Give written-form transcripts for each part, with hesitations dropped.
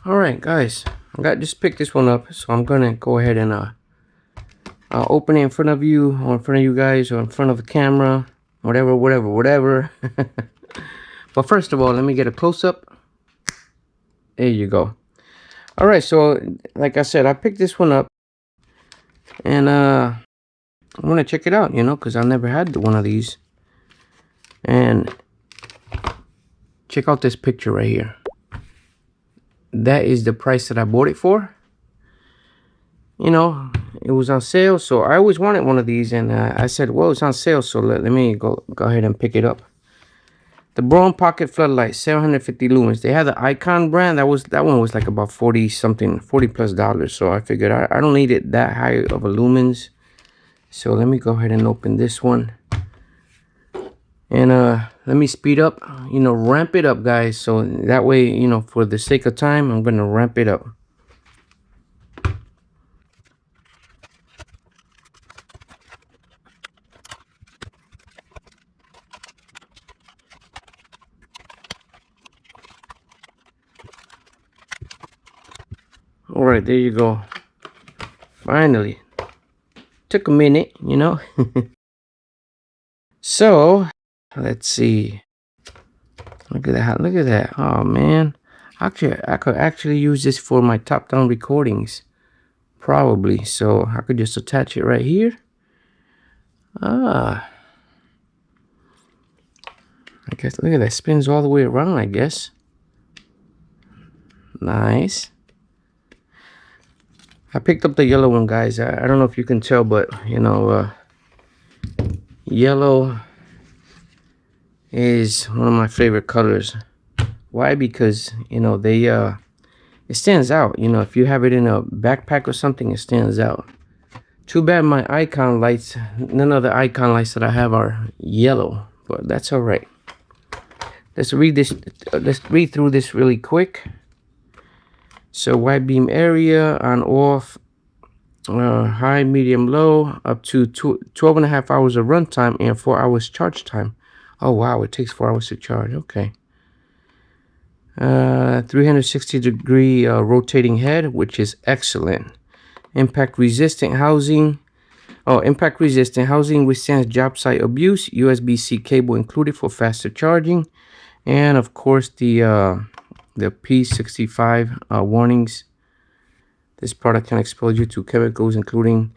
All right, guys, I got just picked this one up, so I'm gonna go ahead and open it in front of you, or in front of you guys, or in front of the camera, whatever. But first of all, let me get a close up. There you go. All right, so like I said, I picked this one up, and I want to check it out, because I never had one of these. And check out this picture right here. That is the price that I bought it for. It was on sale, so I always wanted one of these, and I said, well, it's on sale, so let me go ahead and pick it up. The Braun Pocket Floodlight, 750 lumens. They had the Icon brand. That one was like about 40 something, $40+. So I figured I don't need it that high of a lumens. So let me go ahead and open this one. And let me speed up, ramp it up, guys. So that way, for the sake of time, I'm gonna ramp it up. All right, there you go. Finally, took a minute, So let's see. Look at that! Look at that! Oh man, actually, I could actually use this for my top-down recordings, probably. So I could just attach it right here. I guess look at that, spins all the way around. I guess. Nice. I picked up the yellow one, guys. I don't know if you can tell, but yellow is one of my favorite colors. Why? Because it stands out. If you have it in a backpack or something, it stands out. Too bad my icon lights, none of the icon lights that I have are yellow, but that's all right. Let's read this. Let's read through this really quick. So wide beam area on off, high, medium, low, up to 12.5 hours of runtime and 4 hours charge time. Oh wow, it takes 4 hours to charge. Okay. 360-degree rotating head, which is excellent. Impact resistant housing. Oh, impact resistant housing withstands job site abuse. USB-C cable included for faster charging, and of course the P65 warnings. This product can expose you to chemicals including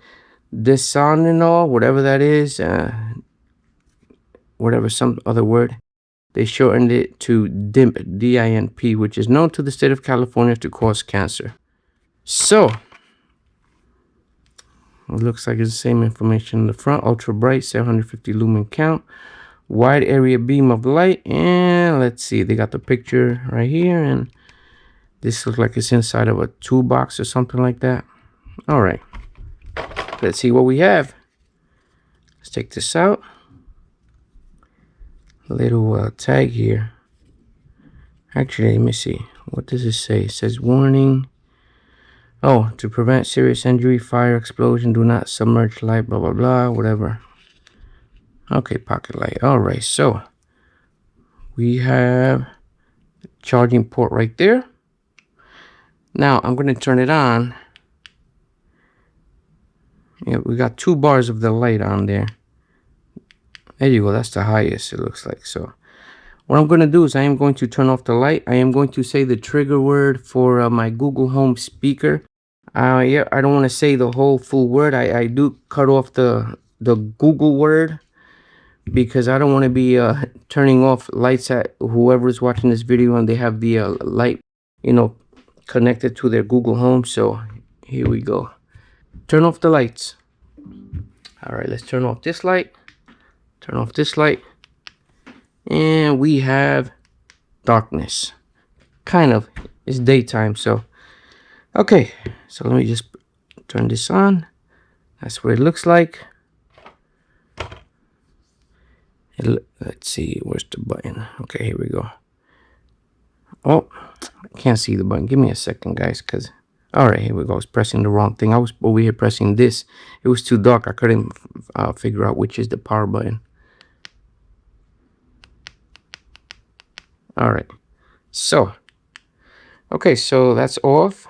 dysonanol, whatever that is, whatever some other word. They shortened it to DINP, D-I-N-P, which is known to the state of California to cause cancer. So, it looks like it's the same information in the front. Ultra bright, 750 lumen count. Wide area beam of light. And let's see, they got the picture right here. And this looks like it's inside of a toolbox or something like that. All right. Let's see what we have. Let's take this out. Little tag here. Actually, let me see. What does it say? It says warning. Oh, to prevent serious injury, fire, explosion, do not submerge light, blah, blah, blah, whatever. Okay, pocket light. All right, so we have the charging port right there. Now I'm going to turn it on. Yeah, we got 2 bars of the light on there. There you go. That's the highest, it looks like. So what I'm going to do is I am going to turn off the light. I am going to say the trigger word for my Google Home speaker. Yeah, I don't want to say the whole full word. I do cut off the Google word because I don't want to be turning off lights at whoever's watching this video and they have the light, connected to their Google Home. So here we go. Turn off the lights. All right, let's turn off this light. Turn off this light. And we have darkness. Kind of. It's daytime, so. Okay, so let me just turn this on. That's what it looks like. Let's see, where's the button? Okay, here we go. Oh, I can't see the button. Give me a second, guys, because... All right, here we go. I was pressing the wrong thing. I was over here pressing this. It was too dark. I couldn't figure out which is the power button. All right, so Okay, so that's off.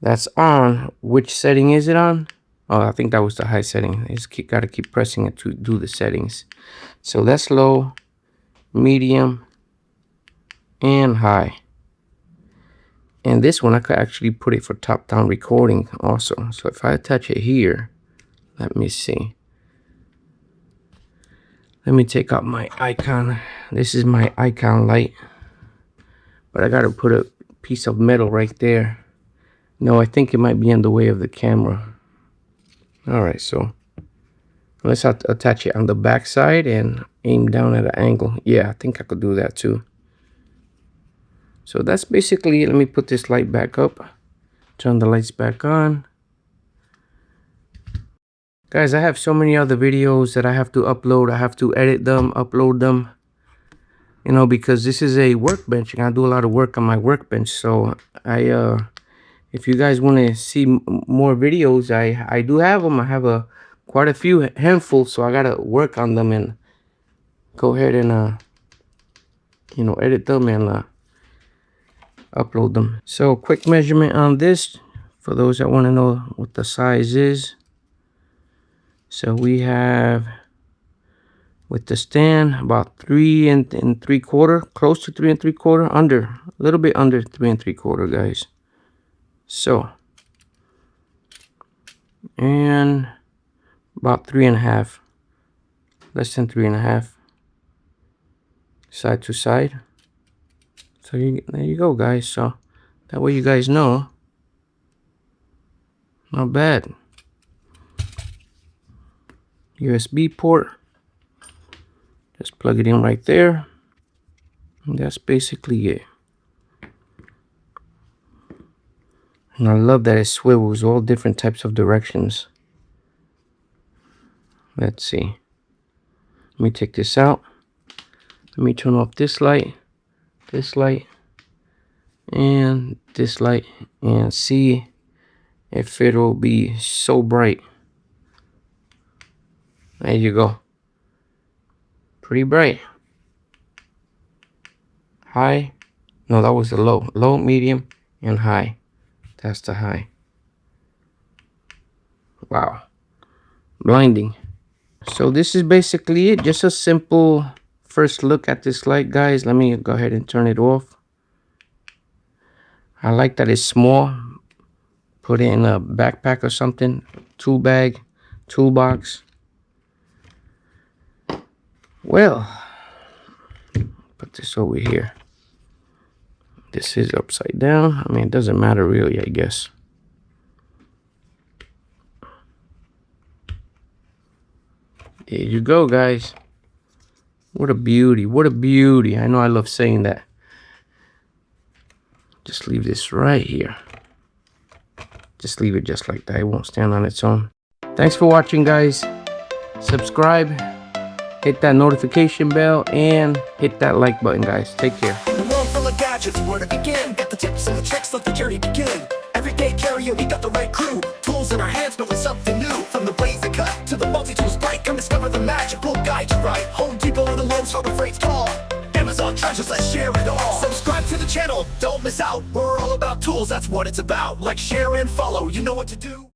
That's on. Which setting is it on? Oh, I think that was the high setting. I just gotta keep pressing it to do the settings. So that's low, medium, and high. And this one I could actually put it for top-down recording also. So if I attach it here, let me see. Let me take out my icon. This is my icon light. But I gotta put a piece of metal right there. No, I think it might be in the way of the camera. Alright, so let's attach it on the back side and aim down at an angle. Yeah, I think I could do that too. So that's basically it. Let me put this light back up. Turn the lights back on. Guys, I have so many other videos that I have to upload. I have to edit them, upload them. You know, because this is a workbench and I do a lot of work on my workbench. So if you guys want to see more videos, I do have them. I have quite a few, handful. So I gotta work on them and go ahead and you know, edit them and upload them. So quick measurement on this for those that want to know what the size is. So we have, with the stand, about 3 3/4, close to 3 3/4, under, a little bit under 3 3/4, guys. So, and about 3.5, less than 3.5, side to side. So there you go, guys. So that way you guys know. Not bad. USB port. Just plug it in right there. And that's basically it. And I love that it swivels all different types of directions. Let's see. Let me take this out. Let me turn off this light, and this light, and see if it'll be so bright. There you go. Pretty bright. High. No, that was the low. Low, medium, and high. That's the high. Wow. Blinding. So this is basically it. Just a simple first look at this light, guys. Let me go ahead and turn it off. I like that it's small. Put it in a backpack or something. Tool bag, toolbox. Well, put this over here. This is upside down. I mean, it doesn't matter really, I guess. There you go, guys. What a beauty. What a beauty. I know I love saying that. Just leave this right here. Just leave it just like that. It won't stand on its own. Thanks for watching, guys. Subscribe. Hit that notification bell and hit that like button, guys. Take care. The world full of gadgets, where to begin? Got the tips and the tricks, let the journey begin. Everyday carrier, we got the right crew. Tools in our hands, knowing something new. From the blaze that cut to the multi-tools bright, come discover the magic, we'll guide you right. Home Depot or the Lumens, Harbor Freight's call. Amazon treasures, let's share it all. Subscribe to the channel, don't miss out. We're all about tools, that's what it's about. Like, share, and follow, you know what to do.